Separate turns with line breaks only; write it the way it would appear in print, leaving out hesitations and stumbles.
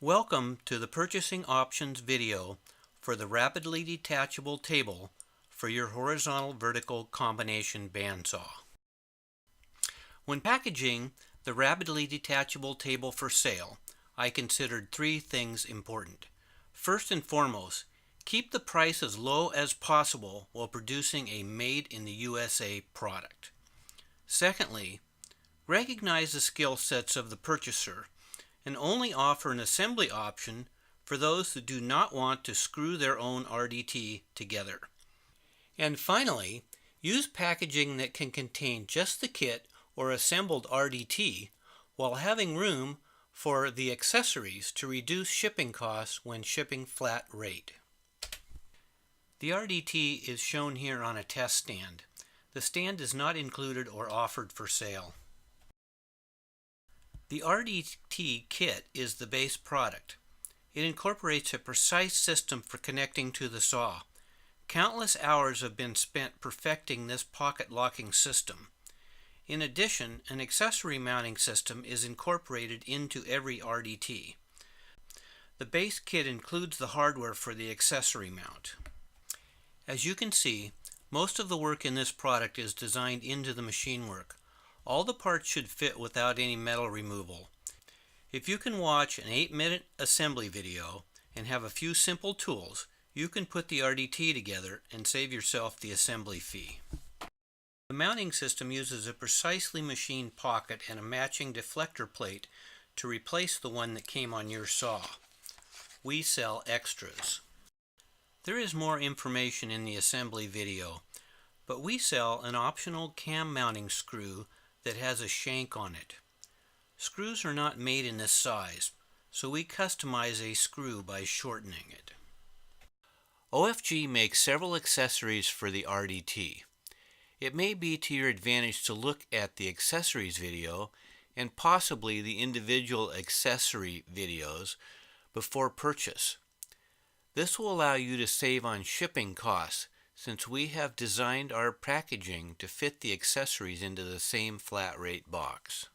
Welcome to the Purchasing Options video for the rapidly detachable table for your horizontal-vertical combination bandsaw. When packaging the rapidly detachable table for sale, I considered three things important. First and foremost, keep the price as low as possible while producing a made in the USA product. Secondly, recognize the skill sets of the purchaser and only offer an assembly option for those who do not want to screw their own RDT together. And finally, use packaging that can contain just the kit or assembled RDT while having room for the accessories to reduce shipping costs when shipping flat rate. The RDT is shown here on a test stand. The stand is not included or offered for sale. The RDT kit is the base product. It incorporates a precise system for connecting to the saw. Countless hours have been spent perfecting this pocket locking system. In addition, an accessory mounting system is incorporated into every RDT. The base kit includes the hardware for the accessory mount. As you can see, most of the work in this product is designed into the machine work. All the parts should fit without any metal removal. If you can watch an 8-minute assembly video and have a few simple tools, you can put the RDT together and save yourself the assembly fee. The mounting system uses a precisely machined pocket and a matching deflector plate to replace the one that came on your saw. We sell extras. There is more information in the assembly video, but we sell an optional cam mounting screw that has a shank on it. Screws are not made in this size, so we customize a screw by shortening it. OFG makes several accessories for the RDT. It may be to your advantage to look at the accessories video and possibly the individual accessory videos before purchase. This will allow you to save on shipping costs, since we have designed our packaging to fit the accessories into the same flat rate box.